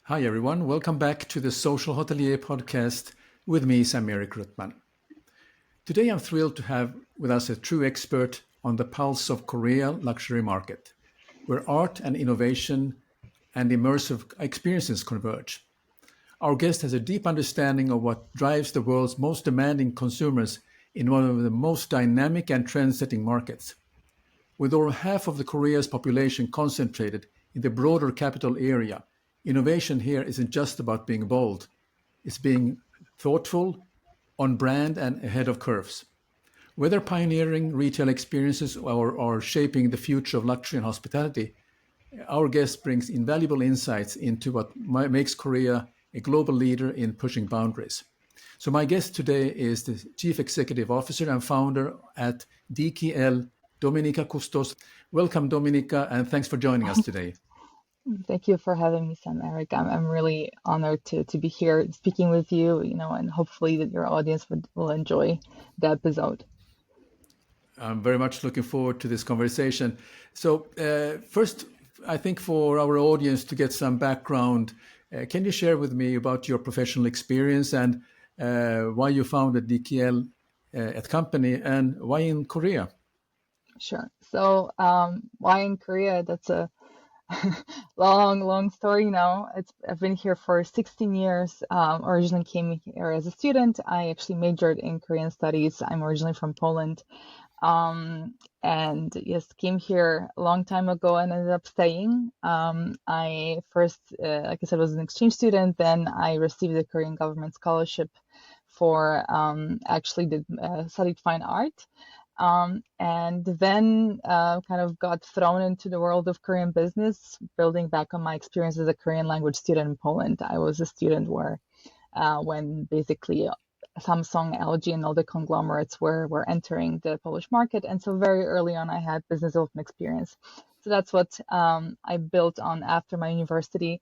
Hi, everyone. Welcome back to the Social Hotelier podcast with me, Sam-Erik. Today, I'm thrilled to have with us a true expert on the pulse of Korea luxury market, where art and innovation and immersive experiences converge. Our guest has a deep understanding of what drives the world's most demanding consumers in one of the most dynamic and trend-setting markets. With over half of the Korea's population concentrated in the broader capital area, innovation here isn't just about being bold. It's being thoughtful, on brand, and ahead of curves. Whether pioneering retail experiences or shaping the future of luxury and hospitality, our guest brings invaluable insights into what makes Korea a global leader in pushing boundaries. So my guest today is the Chief Executive Officer and founder at DKL, Dominika Kustosz. Welcome, Dominika, and thanks for joining us today. Thank you for having me, Sam-Erik. I'm really honored to be here speaking with you, and hopefully that your audience will enjoy the episode. I'm very much looking forward to this conversation. So first, I think for our audience to get some background, can you share with me about your professional experience and why you founded DKL at company and why in Korea? Sure. So why in Korea? That's a long story. I've been here for 16 years. Originally came here as a student. I actually majored in Korean studies. I'm originally from Poland. And yes, came here a long time ago and ended up staying. I first, like I said, was an exchange student. Then I received a Korean government scholarship for studied fine art. And then kind of got thrown into the world of Korean business, building back on my experience as a Korean language student in Poland. I was a student where when basically Samsung, LG, and all the conglomerates were entering the Polish market. And so very early on, I had business development experience. So that's what I built on after my university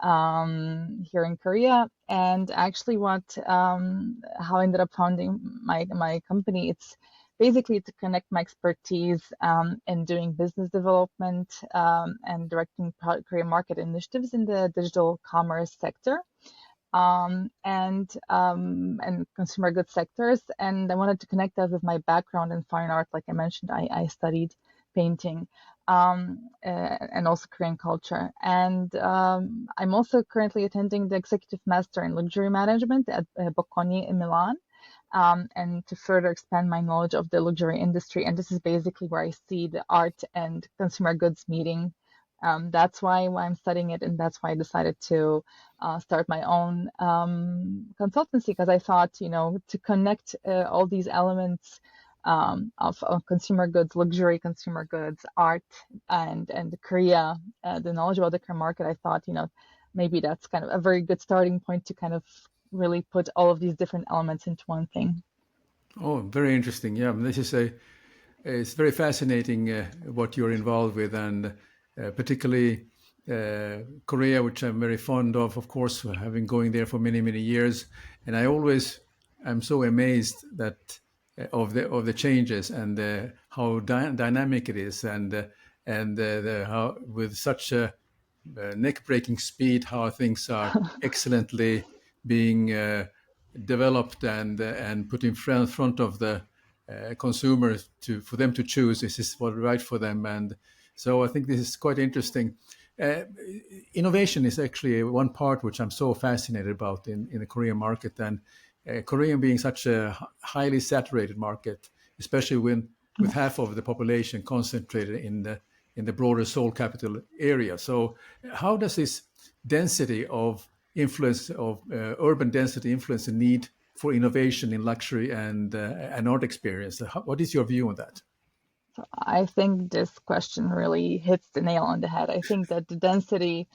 here in Korea. And actually how I ended up founding my company, it's basically to connect my expertise in doing business development and directing Korean market initiatives in the digital commerce sector and consumer goods sectors. And I wanted to connect that with my background in fine art. Like I mentioned, I studied painting and also Korean culture. And I'm also currently attending the Executive Master in Luxury Management at Bocconi in Milan. And to further expand my knowledge of the luxury industry. And this is basically where I see the art and consumer goods meeting. That's why I'm studying it, and that's why I decided to start my own consultancy, because I thought, to connect all these elements of consumer goods, luxury consumer goods, art, and Korea, the knowledge about the Korean market, I thought, maybe that's kind of a very good starting point to kind of really put all of these different elements into one thing. Oh, very interesting. Yeah, it's very fascinating what you're involved with, and particularly Korea, which I'm very fond of course, having going there for many years. And I'm so amazed that of the changes and how dynamic it is, and how with such a neck-breaking speed, how things are excellently being developed and put in front of the consumers for them to choose. This is what's right for them, and so I think this is quite interesting. Innovation is actually one part which I'm so fascinated about in the Korean market, and Korea being such a highly saturated market, especially with half of the population concentrated in the broader Seoul capital area. So how does this density of influence of urban density influence the need for innovation in luxury and art experience? What is your view on that? So I think this question really hits the nail on the head. I think that the density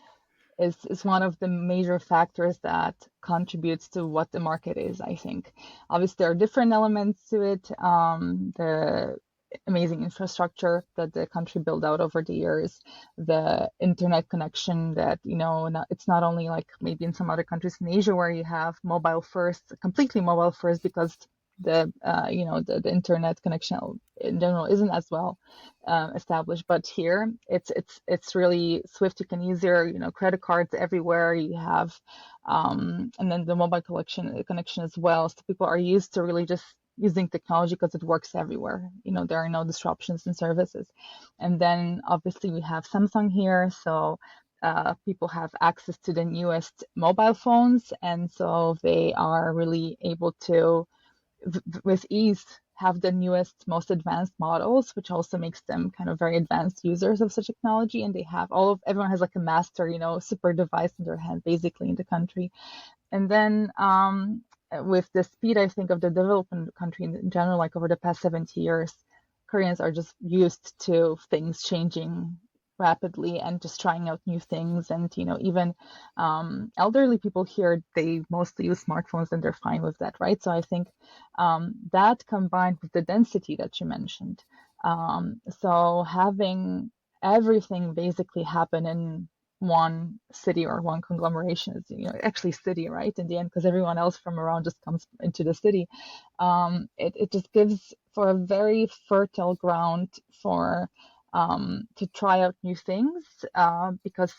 is one of the major factors that contributes to what the market is, I think. Obviously, there are different elements to it. The amazing infrastructure that the country built out over the years, the internet connection that, it's not only like maybe in some other countries in Asia where you have completely mobile first, because the internet connection in general isn't as well established. But here it's really swift. You can use your credit cards everywhere. You have and then the mobile connection as well. So people are used to really just using technology because it works everywhere. There are no disruptions in services. And then obviously we have Samsung here, so people have access to the newest mobile phones, and so they are really able to, with ease, have the newest, most advanced models, which also makes them kind of very advanced users of such technology. And they have everyone has like a master, super device in their hand, basically, in the country. And then with the speed, I think, of the development country in general, like over the past 70 years, Koreans are just used to things changing rapidly and just trying out new things. And even elderly people here, they mostly use smartphones and they're fine with that, right? So I think that combined with the density that you mentioned, so having everything basically happen in one city or one conglomeration is actually city, right, in the end, because everyone else from around just comes into the city. It just gives for a very fertile ground for to try out new things, because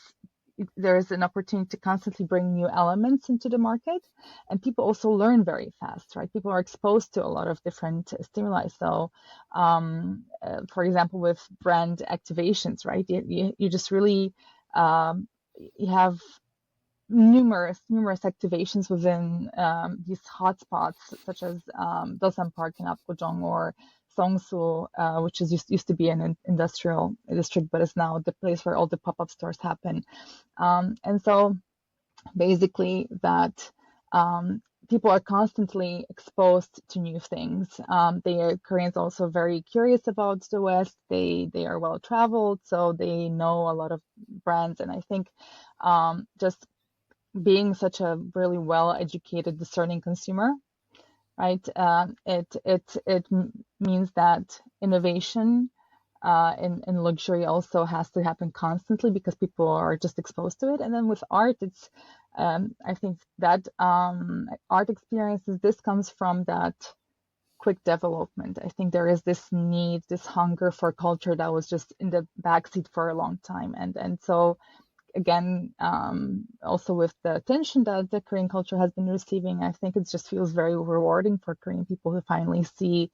there is an opportunity to constantly bring new elements into the market, and people also learn very fast, right? People are exposed to a lot of different stimuli. So, for example, with brand activations, right? You just really you have numerous activations within these hotspots, such as Dosan Park in Apgujeong, or Songsu, which used to be an industrial district, but is now the place where all the pop-up stores happen. And so basically that people are constantly exposed to new things. Koreans also very curious about the West. They are well traveled, so they know a lot of brands. And I think just being such a really well educated, discerning consumer, right? It means that innovation in luxury also has to happen constantly because people are just exposed to it. And then with art, it's I think that art experiences, this comes from that quick development. I think there is this need, this hunger for culture that was just in the backseat for a long time, and so again, also with the attention that the Korean culture has been receiving, I think it just feels very rewarding for Korean people who finally see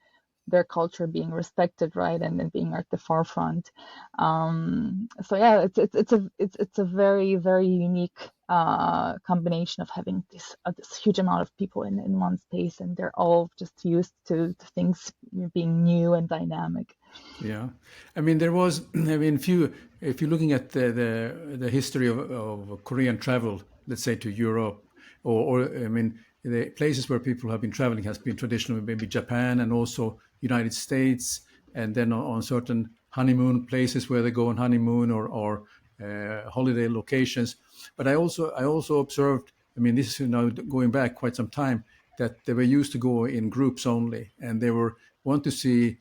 their culture being respected, right, and then being at the forefront. So yeah, it's a very, very unique combination of having this huge amount of people in one space, and they're all just used to things being new and dynamic. Yeah, I mean there was. I mean, if you're looking at the history of Korean travel, let's say to Europe, or I mean the places where people have been traveling has been traditionally maybe Japan and also United States, and then on certain honeymoon places where they go on honeymoon or holiday locations. But I also observed. I mean, this is now going back quite some time, that they were used to go in groups only, and they were want to see.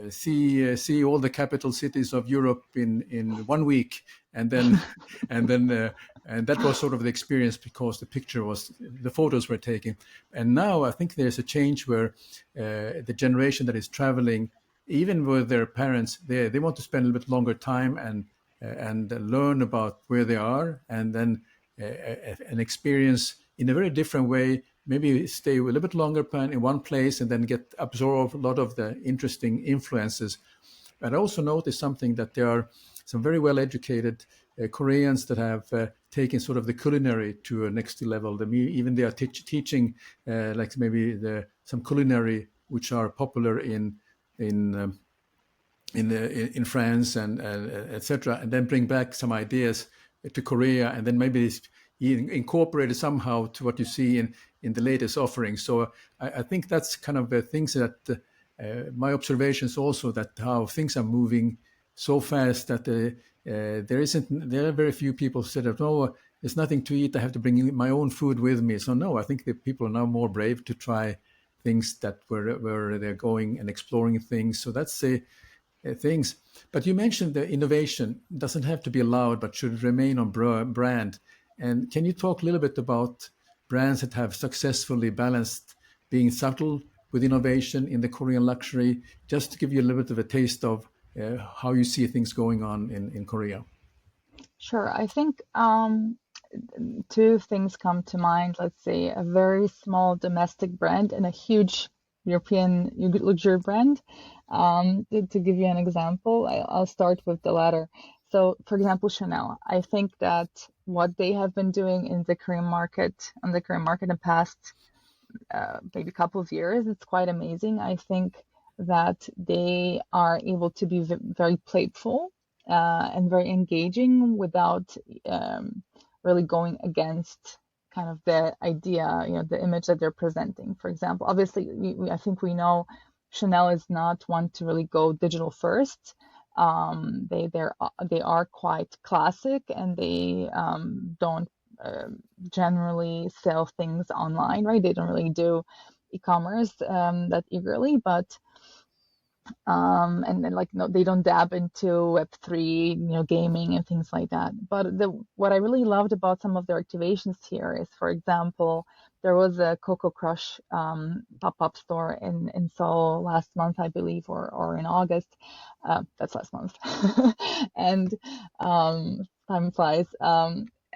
See all the capital cities of Europe in 1 week, and then and that was sort of the experience because the photos were taken. And now I think there's a change where the generation that is traveling, even with their parents, they want to spend a little bit longer time and learn about where they are, and then an experience in a very different way. Maybe stay a little bit longer in one place and then absorb a lot of the interesting influences. But I also noticed something, that there are some very well-educated Koreans that have taken sort of the culinary to a next level. Even they are teaching like maybe some culinary which are popular in France and etc., and then bring back some ideas to Korea, and then maybe incorporate it somehow to what you see in the latest offerings. So I think that's kind of the things that my observations also, that how things are moving so fast that there are very few people said that, oh, there's nothing to eat, I have to bring my own food with me. So no, I think that people are now more brave to try things that where they're going and exploring things. So that's things. But you mentioned the innovation doesn't have to be allowed, but should remain on brand. And can you talk a little bit about brands that have successfully balanced being subtle with innovation in the Korean luxury, just to give you a little bit of a taste of how you see things going on in Korea. Sure. I think two things come to mind. Let's say a very small domestic brand and a huge European luxury brand. To give you an example, I'll start with the latter. So, for example, Chanel. I think that what they have been doing in the Korean market, in the past maybe couple of years, it's quite amazing. I think that they are able to be very playful and very engaging without really going against kind of the idea, the image that they're presenting. For example, obviously, I think we know Chanel is not one to really go digital first. They are quite classic, and they don't generally sell things online, right? They don't really do e-commerce that eagerly, but and then like no, they don't dab into Web3, gaming and things like that. But what I really loved about some of their activations here is, for example, there was a Coco Crush pop-up store in Seoul last month, I believe, or in August. That's last month, and time flies.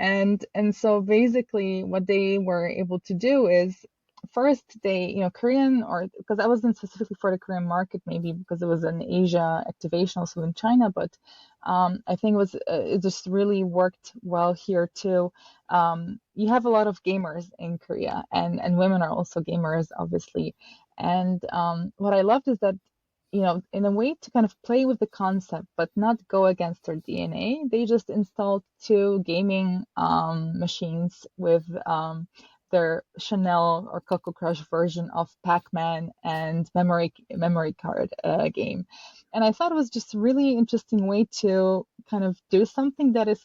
And so basically, what they were able to do is first they Korean, or because I wasn't specifically for the Korean market, maybe because it was an Asia activation also in China, but I think it just really worked well here too. You have a lot of gamers in Korea, and women are also gamers, obviously. And what I loved is that in a way to kind of play with the concept, but not go against their DNA, they just installed two gaming machines with their Chanel or Coco Crush version of Pac-Man and memory card game. And I thought it was just a really interesting way to kind of do something that is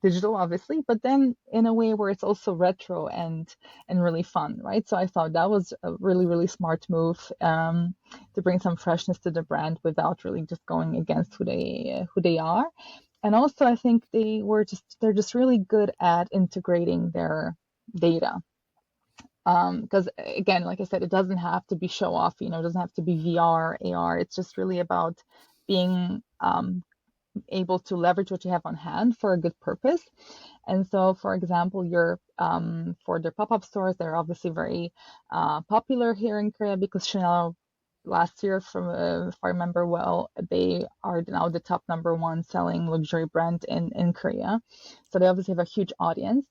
digital, obviously, but then in a way where it's also retro and really fun, right? So I thought that was a really, really smart move to bring some freshness to the brand without really just going against who they are. And also, I think they're just really good at integrating their data. Because again, like I said, it doesn't have to be show off, it doesn't have to be VR, AR. It's just really about being able to leverage what you have on hand for a good purpose. And so, for example, for their pop-up stores, they're obviously very popular here in Korea because Chanel last year, if I remember well, they are now the top #1 selling luxury brand in Korea. So they obviously have a huge audience.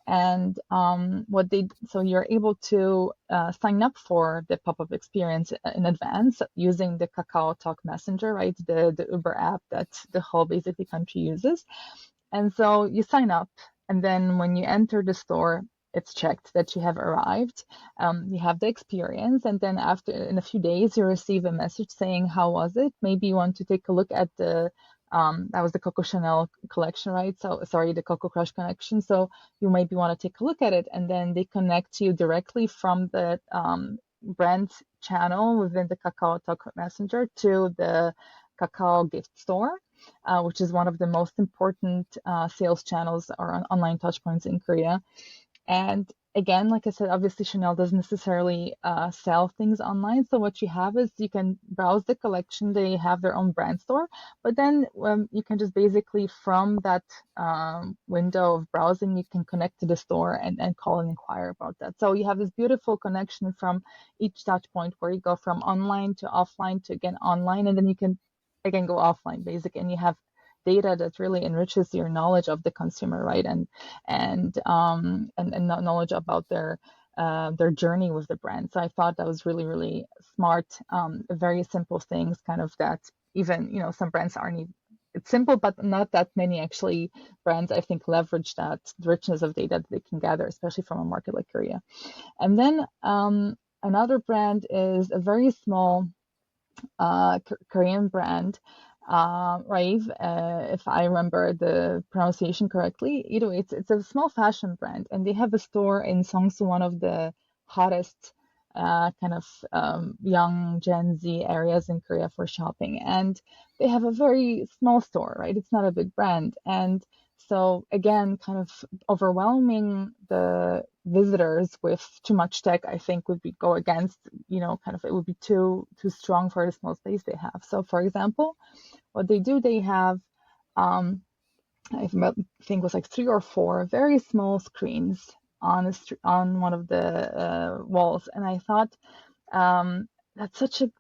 And so you're able to sign up for the pop-up experience in advance using the Kakao Talk Messenger, right? The Uber app that the whole basically country uses. And so you sign up, and then when you enter the store, it's checked that you have arrived. You have the experience, and then in a few days, you receive a message saying, how was it? Maybe you want to take a look at that was the Coco Chanel collection, right? So, sorry, the Coco Crush collection. So you maybe want to take a look at it, and then they connect you directly from the brand channel within the Kakao Talk Messenger to the Kakao gift store, which is one of the most important sales channels or online touchpoints in Korea. And again, like I said, obviously Chanel doesn't necessarily sell things online. So what you have is you can browse the collection. They have their own brand store, but then you can just basically from that window of browsing, you can connect to the store and call and inquire about that. So you have this beautiful connection from each touch point where you go from online to offline to again online, and then you can again go offline basically, and you have data that really enriches your knowledge of the consumer, right? And knowledge about their journey with the brand. So I thought that was really, really smart. Very simple things, kind of that even some brands aren't even. It's simple, but not that many actually brands I think leverage that richness of data that they can gather, especially from a market like Korea. And then another brand is a very small Korean brand. Rave, if I remember the pronunciation correctly. It's a small fashion brand, and they have a store in Seongsu, one of the hottest kind of young Gen Z areas in Korea for shopping. And they have a very small store, right? It's not a big brand. And so again, kind of overwhelming the visitors with too much tech, I think would be go against, kind of it would be too strong for the small space they have. So for example, what they do, they have I think it was like 3 or 4 very small screens on one of the walls, and I thought that's such a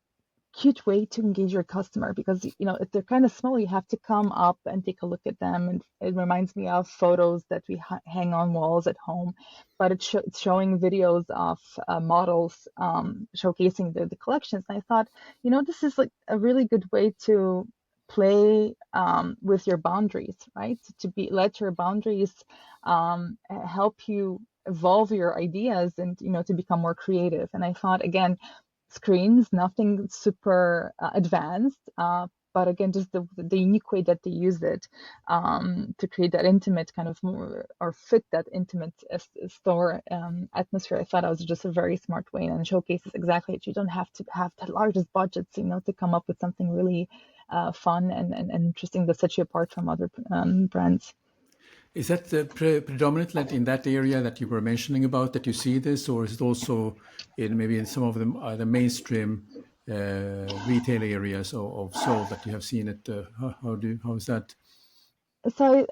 cute way to engage your customer, because if they're kind of small, you have to come up and take a look at them, and it reminds me of photos that we hang on walls at home, but it's showing videos of models showcasing the collections. And I thought, this is like a really good way to play with your boundaries, right? To let your boundaries help you evolve your ideas and to become more creative. And I thought, again, screens, nothing super advanced, but again, just the unique way that they use it to create that intimate kind of more, or fit that intimate store atmosphere. I thought it was just a very smart way, and showcases exactly that you don't have to have the largest budgets, to come up with something really fun and interesting that sets you apart from other brands. Is that predominant in that area that you were mentioning about, that you see this, or is it also maybe in some of the mainstream retail areas of Seoul that you have seen it? How is that? So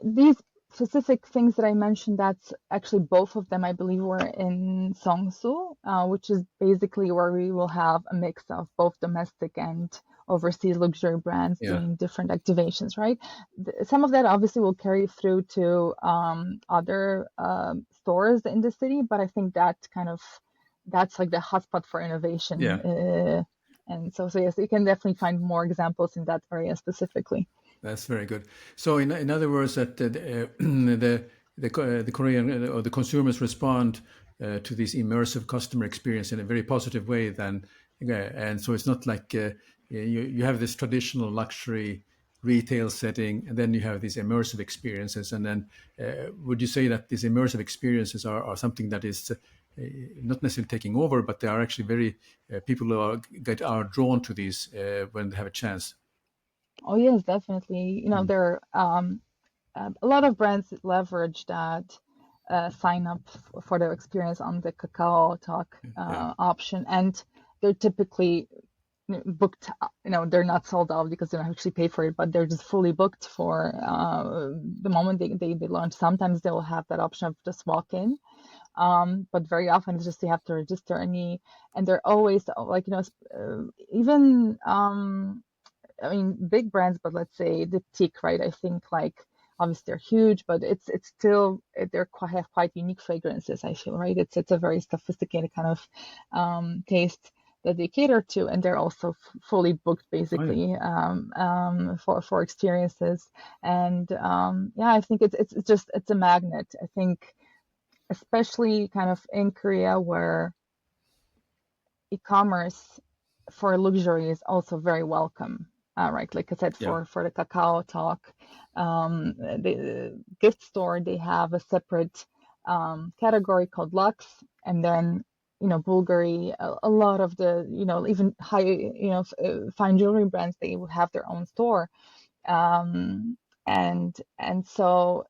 these specific things that I mentioned, that's actually both of them, I believe, were in Seongsu, which is basically where we will have a mix of both domestic and overseas luxury brands doing different activations, right? Some of that obviously will carry through to other stores in the city, but I think that's like the hotspot for innovation. And so yes, you can definitely find more examples in that area specifically. That's very good. So in other words, that the Korean or the consumers respond to this immersive customer experience in a very positive way. Then, and so it's not like you have this traditional luxury retail setting, and then you have these immersive experiences. And then, would you say that these immersive experiences are something that is not necessarily taking over, but they are actually very people are drawn to these when they have a chance? Oh yes, definitely. There are a lot of brands leverage that sign up for their experience on the Kakao Talk option, and they're typically booked. They're not sold out because they don't actually pay for it, but they're just fully booked for the moment they launch. Sometimes they will have that option of just walk in. But very often it's just they have to register and they're always like, even I mean, big brands, but let's say the Teak, right? I think like obviously they're huge, but it's still they're have quite unique fragrances. I feel, right? It's a very sophisticated kind of taste that they cater to, and they're also fully booked basically for experiences. And I think it's a magnet. I think especially kind of in Korea where e-commerce for luxury is also very welcome. Right, like I said, for the Kakao Talk, the gift store, they have a separate category called Luxe, and then Bulgari, a lot of the even high fine jewelry brands, they will have their own store, and so.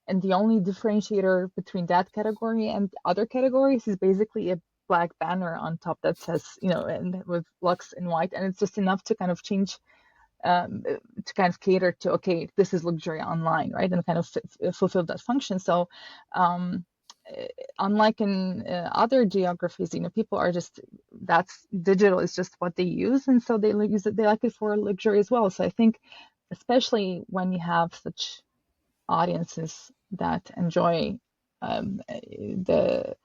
And the only differentiator between that category and other categories is basically a black banner on top that says, and with Lux in white, and it's just enough to kind of change, to kind of cater to, okay, this is luxury online, right, and kind of fulfill that function. So, unlike in other geographies, people are that's digital is just what they use, and so they use it. They like it for luxury as well. So I think, especially when you have such audiences that enjoy the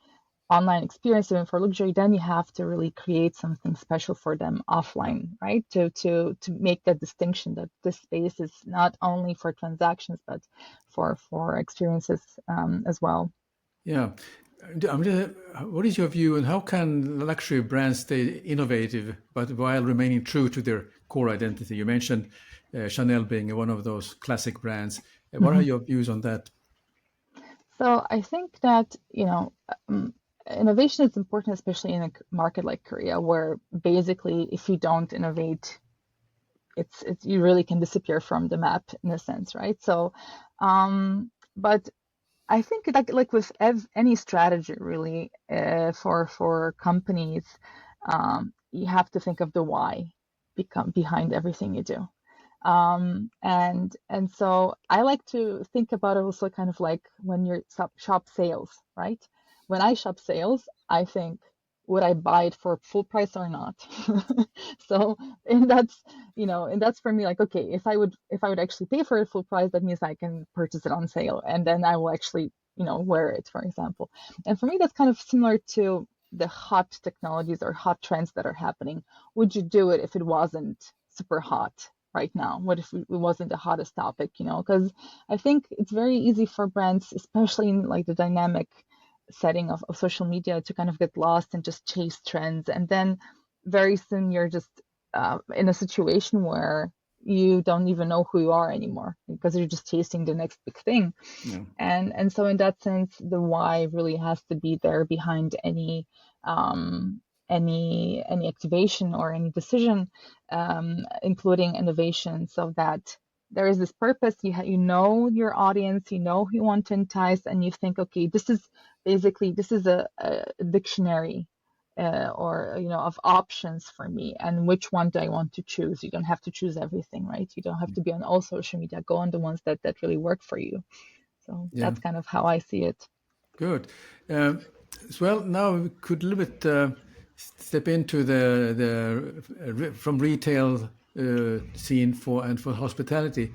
online experience even for luxury, then you have to really create something special for them offline, right? To make that distinction that this space is not only for transactions but for experiences as well. Yeah. What is your view, and how can luxury brands stay innovative but while remaining true to their core identity? You mentioned Chanel being one of those classic brands. What are your views on that? So I think that innovation is important, especially in a market like Korea, where basically if you don't innovate, it's you really can disappear from the map in a sense, right? So, but I think like with any strategy really, for companies, you have to think of the why behind everything you do. And so I like to think about it also kind of like when you're shop sales, right? When I shop sales, I think, would I buy it for full price or not? So, and that's for me like, okay, if I would actually pay for it full price, that means I can purchase it on sale, and then I will actually, wear it, for example. And for me, that's kind of similar to the hot technologies or hot trends that are happening. Would you do it if it wasn't super hot right now? What if it wasn't the hottest topic? Because I think it's very easy for brands, especially in like the dynamic setting of social media, to kind of get lost and just chase trends. And then very soon you're just in a situation where you don't even know who you are anymore because you're just chasing the next big thing. Yeah. And so in that sense, the why really has to be there behind any activation or any decision, including innovation, so that there is this purpose. You know your audience, you know who you want to entice, and you think, okay, this is a dictionary, or of options for me, and which one do I want to choose? You don't have to choose everything, right? You don't have to be on all social media. Go on the ones that really work for you. So Yeah. that's kind of how I see it. Good. As well, now we could a little bit step into the from retail scene for hospitality.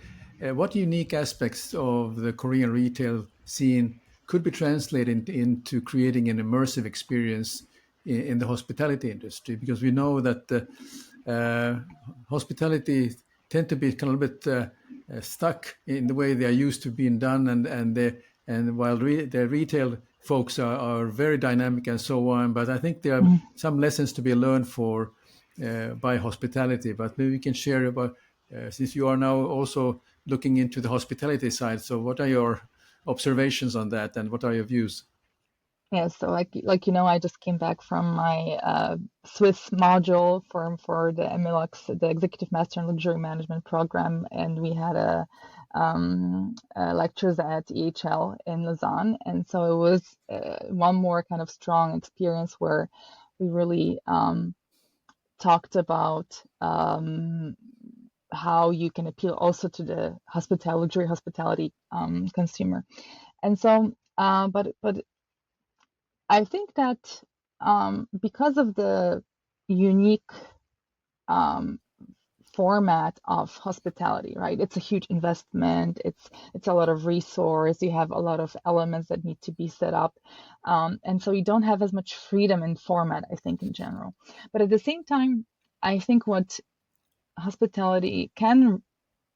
What unique aspects of the Korean retail scene could be translated into creating an immersive experience in the hospitality industry? Because we know that hospitality tend to be kind of a bit stuck in the way they are used to being done, and while the retail folks are very dynamic and so on, but I think there are some lessons to be learned for by hospitality. But maybe we can share about, since you are now also looking into the hospitality side. So what are your observations on that, and what are your views? Yeah, so I just came back from my Swiss module for the MLux, the Executive Master in Luxury Management program, and we had lectures at EHL in Lausanne, and so it was one more kind of strong experience where we really talked about how you can appeal also to the luxury hospitality consumer, and so but I think that because of the unique um, format of hospitality, right? It's a huge investment. It's a lot of resource. You have a lot of elements that need to be set up, and so you don't have as much freedom in format, I think, in general. But at the same time, I think what hospitality can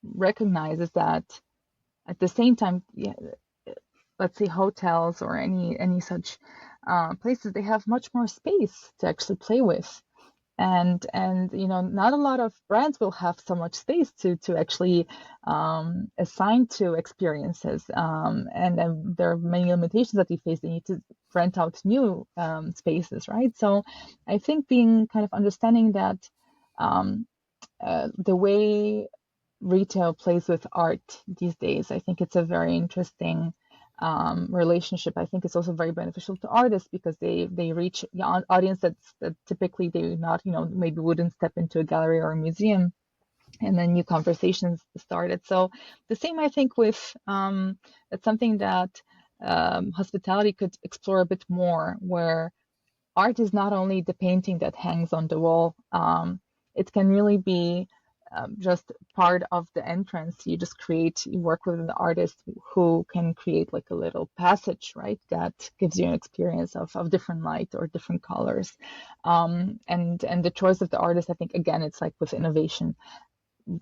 recognize is that at the same time, yeah, let's say hotels or any such places, they have much more space to actually play with, and not a lot of brands will have so much space to actually assign to experiences, and then there are many limitations that they face. They need to rent out new spaces, right? So I think being kind of understanding that um, the way retail plays with art these days, I think it's a very interesting relationship. I think it's also very beneficial to artists because they reach the audience that typically they not maybe wouldn't step into a gallery or a museum, and then new conversations started. So the same, I think, with it's something that hospitality could explore a bit more, where art is not only the painting that hangs on the wall. It can really be just part of the entrance. You work with an artist who can create like a little passage, right? That gives you an experience of different light or different colors. And the choice of the artist, I think, again, it's like with innovation.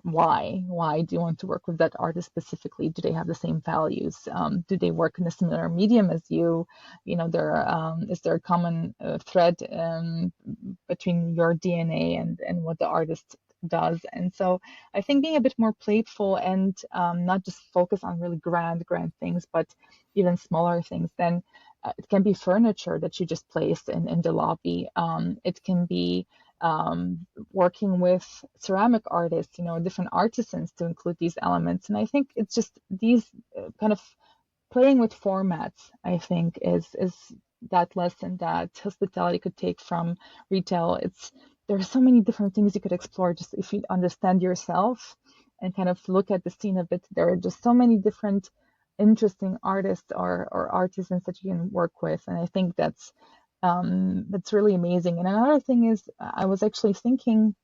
Why do you want to work with that artist specifically? Do they have the same values? Do they work in a similar medium as you? Is there a common thread between your DNA and what the artist does? And so I think being a bit more playful and not just focus on really grand things, but even smaller things. Then it can be furniture that you just place in the lobby. It can be working with ceramic artists, different artisans to include these elements. And I think it's just these kind of playing with formats, I think, is that lesson that hospitality could take from retail. There are so many different things you could explore just if you understand yourself and kind of look at the scene a bit. There are just so many different interesting artists or artisans that you can work with, and I think that's really amazing. And another thing is, I was actually thinking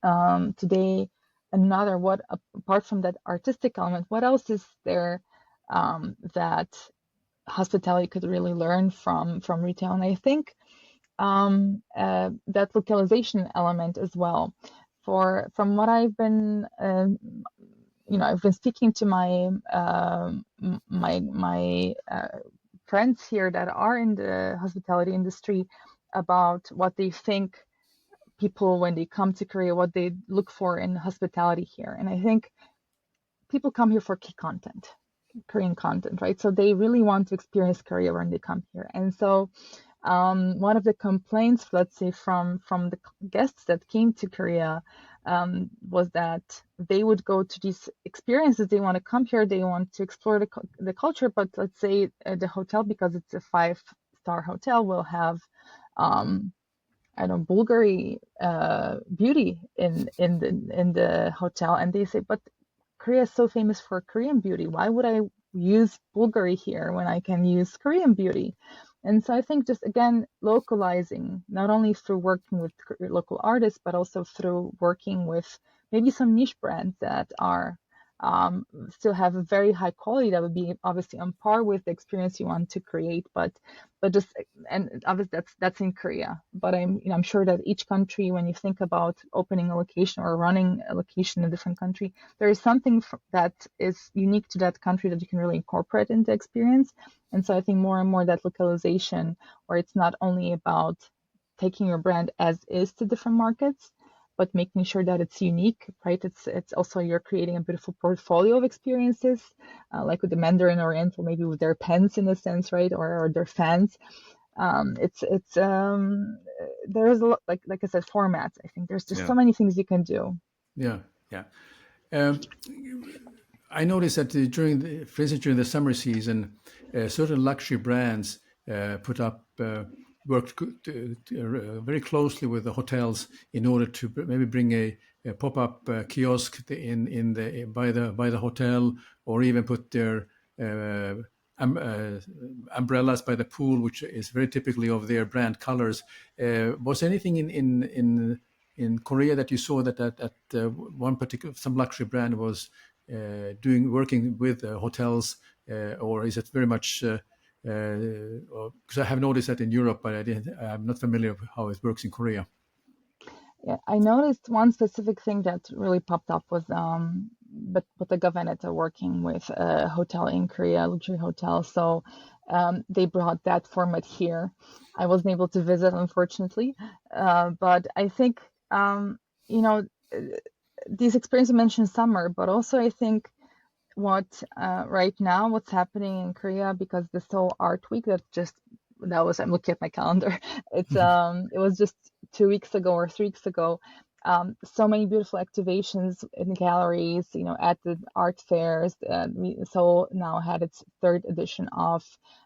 today, apart from that artistic element, what else is there that hospitality could really learn from retail? And I think that localization element as well. From what I've been, I've been speaking to my friends here that are in the hospitality industry about what they think people, when they come to Korea, what they look for in hospitality here. And I think people come here for key content, Korean content, right? So they really want to experience Korea when they come here. And so one of the complaints, let's say, from the guests that came to Korea was that they would go to these experiences. They want to come here, they want to explore the culture, but let's say the hotel, because it's a 5-star hotel, will have I don't know, Bulgari beauty in the hotel, and they say, but Korea is so famous for Korean beauty. Why would I use Bulgari here when I can use Korean beauty? And so I think just, again, localizing, not only through working with local artists, but also through working with maybe some niche brands that are still have a very high quality that would be obviously on par with the experience you want to create, but just, and obviously that's in Korea. But I'm sure that each country, when you think about opening a location or running a location in a different country, there is something that is unique to that country that you can really incorporate into experience. And so I think more and more that localization, where it's not only about taking your brand as is to different markets, but making sure that it's unique, right? It's also, you're creating a beautiful portfolio of experiences, like with the Mandarin Oriental, maybe with their pens in a sense, right? Or their fans. There's a lot, like I said, formats. I think there's just so many things you can do. Yeah, yeah. I noticed that for instance, during the summer season, certain luxury brands worked very closely with the hotels in order to maybe bring a pop-up kiosk by the hotel, or even put their umbrellas by the pool, which is very typically of their brand colors. Was anything in Korea that you saw that one particular, some luxury brand was working with hotels, or is it very much? Because I have noticed that in Europe, but I'm not familiar with how it works in Korea. Yeah, I noticed one specific thing that really popped up was but the government are working with a hotel in Korea, luxury hotel. So they brought that format here. I wasn't able to visit, unfortunately, but I think these experiences, mentioned summer, but also I think right now what's happening in Korea, because this whole art week I'm looking at my calendar. It was just 2 weeks ago or 3 weeks ago. So many beautiful activations in galleries, at the art fairs. Seoul now had its 3rd edition of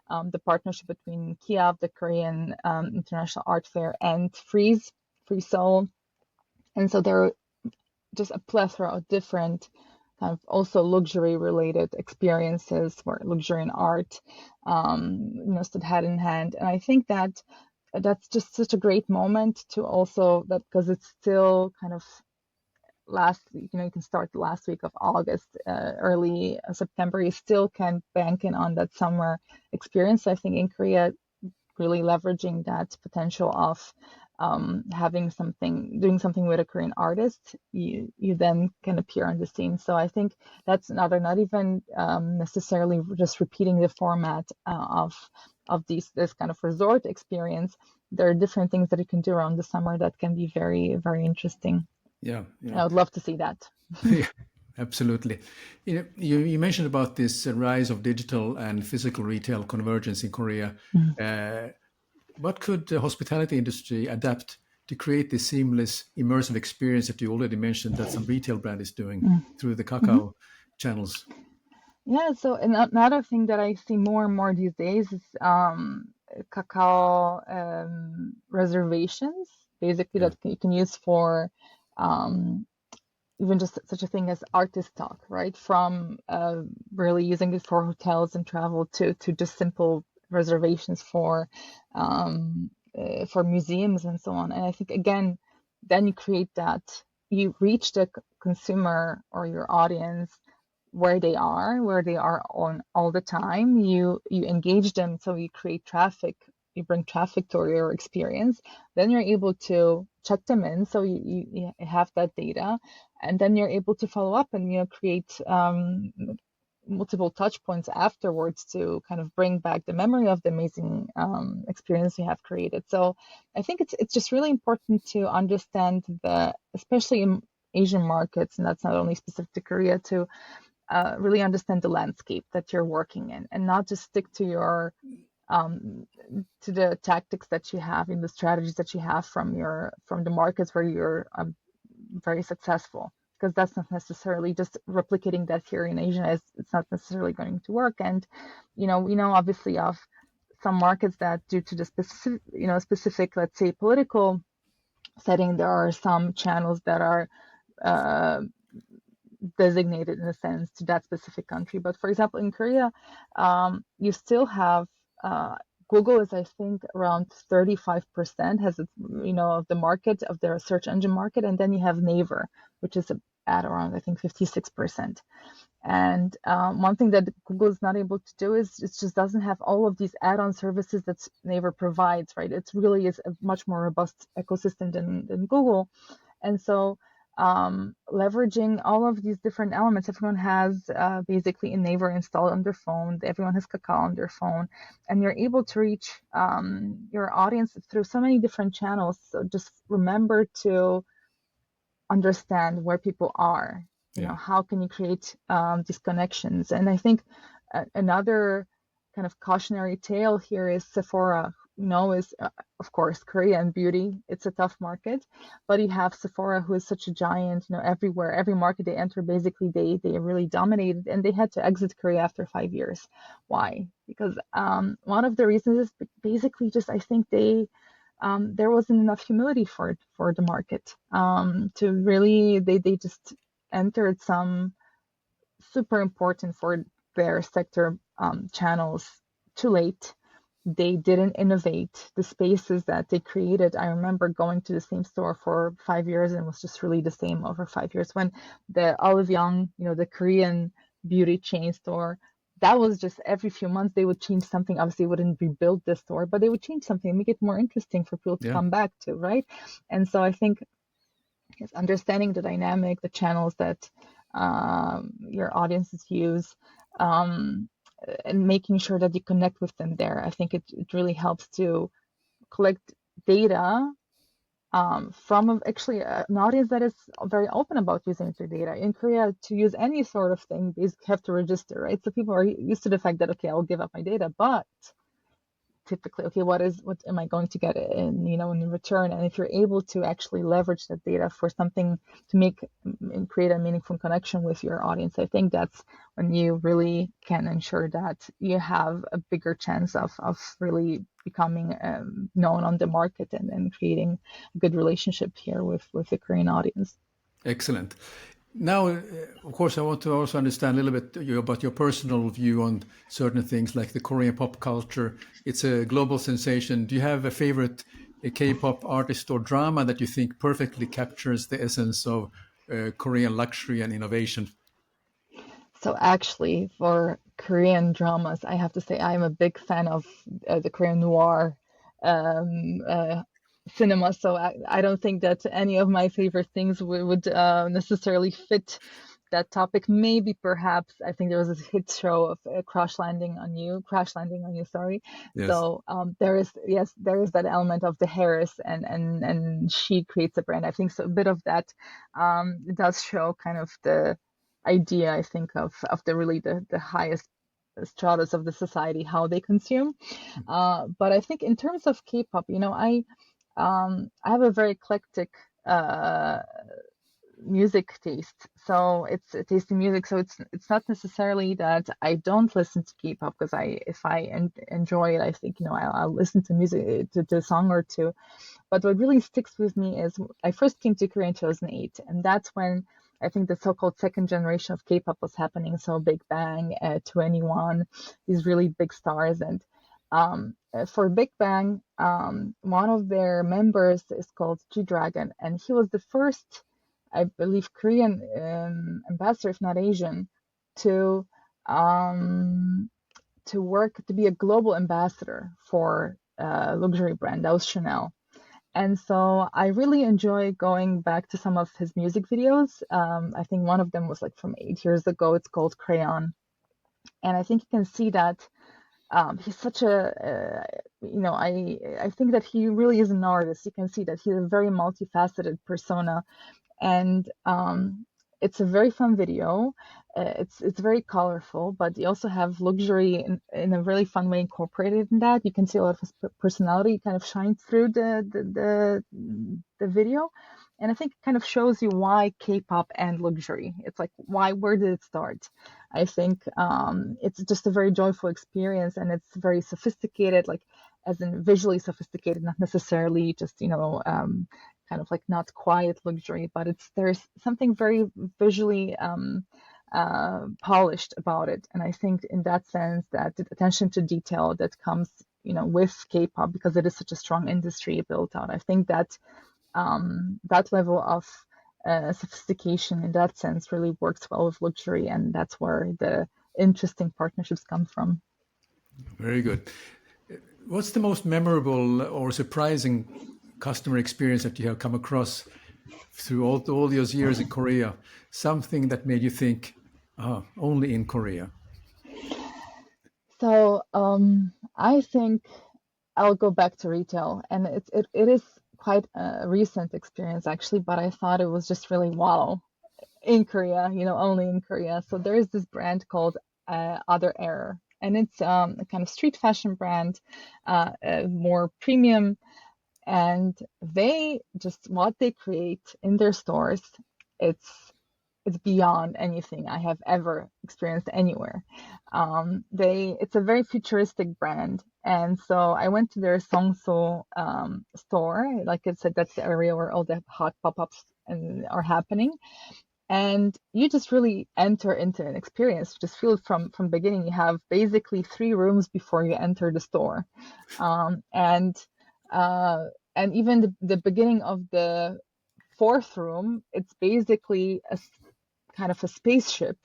the partnership between Kiev, the Korean International Art Fair, and Free Seoul. And so there are just a plethora of different kind of also luxury related experiences where luxury and art stood hand in hand. And I think that's just such a great moment to also, that because it's still kind of you can start the last week of August, early September, you still can bank in on that summer experience. I think in Korea, really leveraging that potential of doing something with a Korean artist, you then can appear on the scene. So I think that's not even necessarily just repeating the format of this kind of resort experience. There are different things that you can do around the summer that can be very, very interesting. Yeah. I would love to see that. Yeah, absolutely. You mentioned about this rise of digital and physical retail convergence in Korea. What could the hospitality industry adapt to create this seamless, immersive experience that you already mentioned that some retail brand is doing through the Kakao channels? Yeah, so another thing that I see more and more these days is cacao reservations, basically Yeah. that you can use for um, even just such a thing as artist talk, right? From really using it for hotels and travel to just simple reservations for museums and so on. And I think again, then you create that you reach the consumer or your audience where they are on all the time. You engage them, so you create traffic, you bring traffic to your experience. Then you're able to check them in, so you have that data, and then you're able to follow up and create multiple touch points afterwards to kind of bring back the memory of the amazing experience you have created. So I think it's just really important to understand especially in Asian markets, and that's not only specific to Korea, to really understand the landscape that you're working in and not just stick to your um, to the tactics that you have in the strategies that you have from the markets where you're very successful, because that's not necessarily just replicating that here in Asia is it's not necessarily going to work. And we know obviously of some markets that due to the specific, let's say, political setting, there are some channels that are uh, designated in a sense to that specific country. But for example, in Korea, you still have Google is, I think, around 35% has of the market, of their search engine market, and then you have Naver, which is at around, I think, 56%. And one thing that Google is not able to do is it just doesn't have all of these add-on services that Naver provides, right? It's really is a much more robust ecosystem than Google. And so leveraging all of these different elements, everyone has basically a Naver installed on their phone, everyone has Kakao on their phone, and you're able to reach your audience through so many different channels. So just remember to understand where people are. Yeah. How can you create these connections? And I think another kind of cautionary tale here is Sephora. Is of course Korean beauty. It's a tough market, but you have Sephora, who is such a giant. Everywhere, every market they enter, basically they really dominated, and they had to exit Korea after 5 years. Why? Because one of the reasons is basically just I think there wasn't enough humility for the market to really they just entered some super important for their sector channels too late. They didn't innovate the spaces that they created. I remember going to the same store for 5 years and it was just really the same over 5 years. When the Olive Young, the Korean beauty chain store, that was just every few months they would change something. Obviously, they wouldn't rebuild the store, but they would change something and make it more interesting for people to Yeah. come back to, right? And so I think it's understanding the dynamic, the channels that your audiences use, um, and making sure that you connect with them there. I think it really helps to collect data from actually an audience that is very open about using their data. In Korea, to use any sort of thing, you have to register, right? So people are used to the fact that, okay, I'll give up my data, but typically, okay, what am I going to get in return? And if you're able to actually leverage that data for something to make and create a meaningful connection with your audience, I think that's when you really can ensure that you have a bigger chance of really becoming known on the market and creating a good relationship here with the Korean audience. Excellent. Now, of course, I want to also understand a little bit about your personal view on certain things like the Korean pop culture. It's a global sensation. Do you have a favorite K-pop artist or drama that you think perfectly captures the essence of Korean luxury and innovation? So actually, for Korean dramas, I have to say I'm a big fan of the Korean noir um, uh, cinema. So I don't think that any of my favorite things would necessarily fit that topic. Maybe perhaps I think there was a hit show of Crash Landing on You, sorry. Yes. So there is, yes, there is that element of the Harris, and she creates a brand. I think so a bit of that it does show kind of the idea, I think, of the highest stratus of the society, how they consume. But I think in terms of K-pop, I have a very eclectic uh, music taste. So it's a taste in music. So it's not necessarily that I don't listen to K-pop, because if I enjoy it, I think, I'll listen to music, to a song or two. But what really sticks with me is I first came to Korea in 2008, and that's when I think the so-called second generation of K-pop was happening. So Big Bang, 21, these really big stars. And for Big Bang, one of their members is called G-Dragon, and he was the first, I believe, Korean ambassador, if not Asian, to work to be a global ambassador for a luxury brand. That was Chanel. And so I really enjoy going back to some of his music videos. I think one of them was like from 8 years ago. It's called Crayon. And I think you can see that he's such I think that he really is an artist. You can see that he's a very multifaceted persona. And it's a very fun video. It's very colorful, but you also have luxury in a really fun way incorporated in that. You can see a lot of his personality kind of shine through the video, and I think it kind of shows you why K-pop and luxury. It's like, where did it start? I think it's just a very joyful experience, and it's very sophisticated, like as in visually sophisticated, not necessarily just kind of like not quiet luxury, but there's something very visually polished about it. And I think in that sense, that the attention to detail that comes with K-pop, because it is such a strong industry built out, I think that that level of sophistication in that sense really works well with luxury, and that's where the interesting partnerships come from. Very good. What's the most memorable or surprising customer experience that you have come across through all those years in Korea? Something that made you think, only in Korea? So I think I'll go back to retail, and it is quite a recent experience actually, but I thought it was just really wow in Korea, only in Korea. So there is this brand called Other Error, and it's a kind of street fashion brand, more premium, and what they create in their stores, it's beyond anything I have ever experienced anywhere. It's a very futuristic brand, and so I went to their Songso store. Like I said, that's the area where all the hot pop-ups are happening, and you just really enter into an experience. Just feel it from beginning. You have basically 3 rooms before you enter the store, and even the beginning of the 4th room, it's basically a kind of a spaceship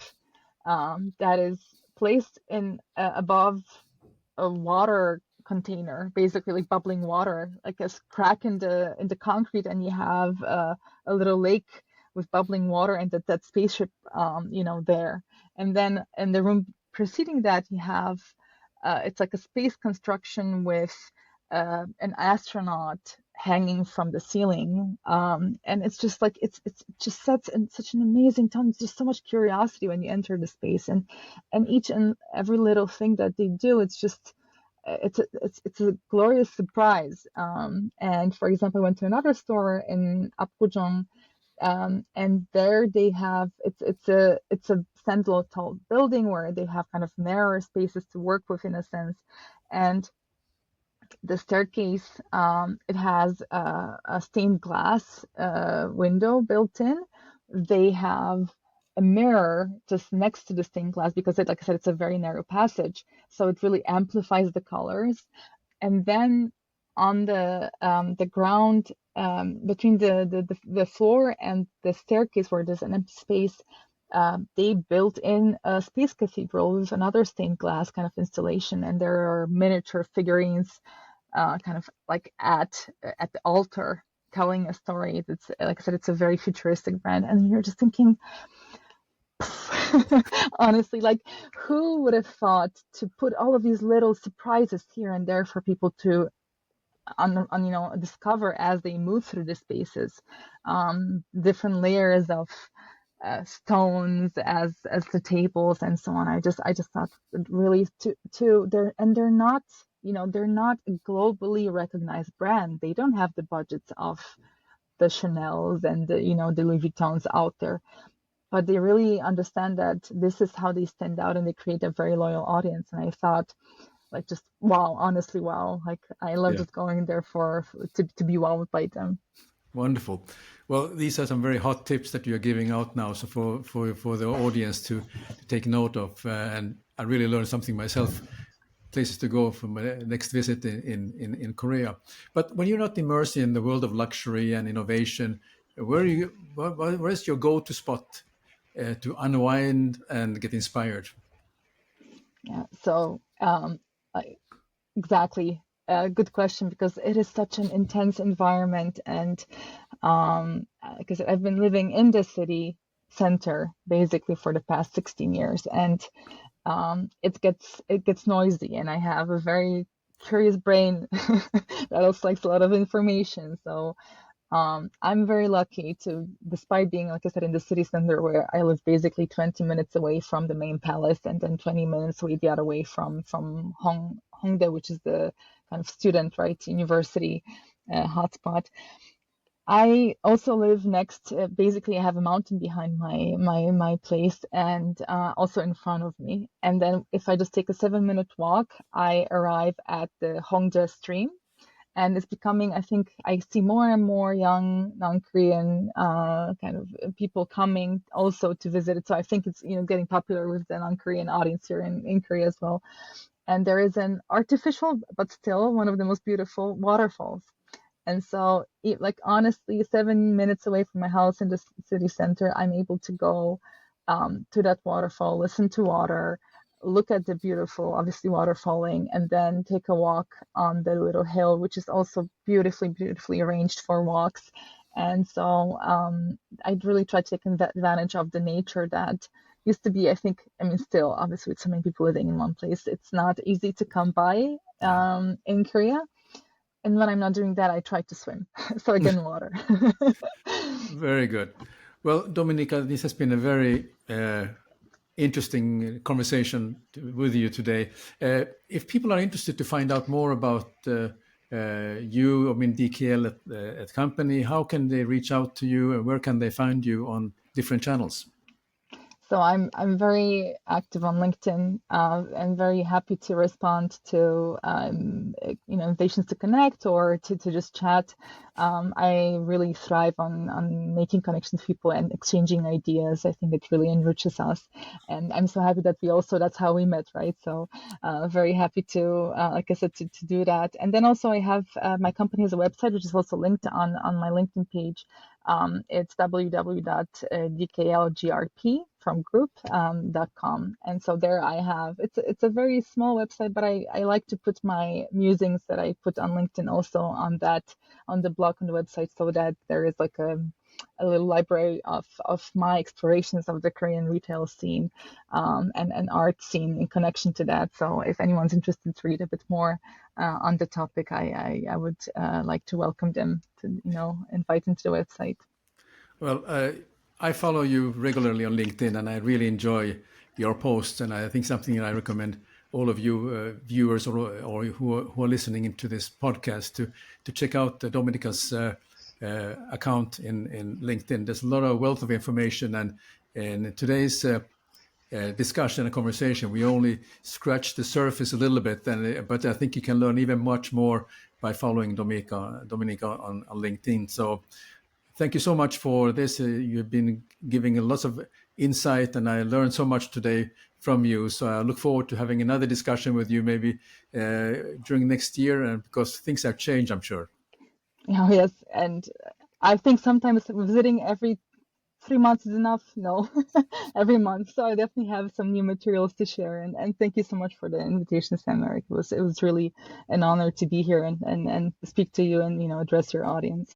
that is placed in above a water container, basically like bubbling water, like a crack in the concrete, and you have a little lake with bubbling water, and that spaceship, there. And then in the room preceding that, you have it's like a space construction with an astronaut hanging from the ceiling, and it's just like it just sets in such an amazing tone. It's just so much curiosity when you enter the space, and each and every little thing that they do, it's just it's a glorious surprise. And for example, I went to another store in Apgujeong, and there they have it's a standalone tall building where they have kind of narrower spaces to work with, in a sense. And the staircase, it has a stained glass window built in. They have a mirror just next to the stained glass, because like I said, it's a very narrow passage, so it really amplifies the colors. And then on the ground, between the floor and the staircase, where there's an empty space, they built in a space cathedral with another stained glass kind of installation, and there are miniature figurines kind of like at the altar, telling a story. That's, like I said, it's a very futuristic brand, and you're just thinking, honestly, like, who would have thought to put all of these little surprises here and there for people to discover as they move through the spaces, different layers of stones as the tables and so on. I just thought really they're not, they're not a globally recognized brand. They don't have the budgets of the Chanels and the Louis Vuittons out there, but they really understand that this is how they stand out and they create a very loyal audience. And I thought, like, just wow, honestly, wow. Like, I love Yeah. just going there to be wowed by them. Wonderful. Well, these are some very hot tips that you're giving out now. So for the audience to take note of, and I really learned something myself. Places to go for my next visit in Korea. But when you're not immersed in the world of luxury and innovation, where's your go-to spot to unwind and get inspired? Yeah. So, exactly. Good question, because it is such an intense environment, and because I've been living in the city center basically for the past 16 years, and it gets noisy, and I have a very curious brain that also likes a lot of information. So I'm very lucky to, despite being, like I said, in the city center where I live basically 20 minutes away from the main palace and then 20 minutes away the other way from Hongdae, which is the kind of student, right, university hotspot. I also live next. Basically, I have a mountain behind my place, and also in front of me. And then, if I just take a 7-minute walk, I arrive at the Hongdae stream, and it's becoming. I think I see more and more young non-Korean kind of people coming also to visit it. So I think it's getting popular with the non-Korean audience here in Korea as well. And there is an artificial, but still one of the most beautiful waterfalls. And so, like, honestly, 7 minutes away from my house in the city center, I'm able to go to that waterfall, listen to water, look at the beautiful, obviously, water falling, and then take a walk on the little hill, which is also beautifully, beautifully arranged for walks. And so I'd really try to take advantage of the nature that used to be, I mean, still, obviously, with so many people living in one place, it's not easy to come by Yeah. in Korea. And when I'm not doing that, I try to swim. So I get in water. Very good. Well, Dominika, this has been a very interesting conversation with you today. If people are interested to find out more about you, I mean DKL at company, how can they reach out to you, and where can they find you on different channels? So I'm very active on LinkedIn and very happy to respond to invitations to connect or to just chat. I really thrive on making connections with people and exchanging ideas. I think it really enriches us, and I'm so happy that that's how we met, right? So very happy to, like I said, to do that. And then also I have my company has a website which is also linked on my LinkedIn page. It's www.dklgrp from group.com. And so there I have, it's a very small website, but I like to put my musings that I put on LinkedIn also on the blog on the website, so that there is like a little library of my explorations of the Korean retail scene and art scene in connection to that. So if anyone's interested to read a bit more on the topic, I would like to welcome them to invite them to the website. Well, I follow you regularly on LinkedIn, and I really enjoy your posts. And I think something that I recommend all of you viewers or who are listening into this podcast to check out Dominika's account in LinkedIn. There's a lot of wealth of information, and in today's discussion and conversation, we only scratched the surface a little bit, but I think you can learn even much more by following Dominika on LinkedIn. So thank you so much for this. You've been giving lots of insight, and I learned so much today from you. So I look forward to having another discussion with you maybe during next year, and because things have changed, I'm sure. Oh, yes. And I think sometimes visiting every 3 months is enough. No, every month. So I definitely have some new materials to share. And thank you so much for the invitation, Sam-Erik. It was really an honor to be here and speak to you and address your audience.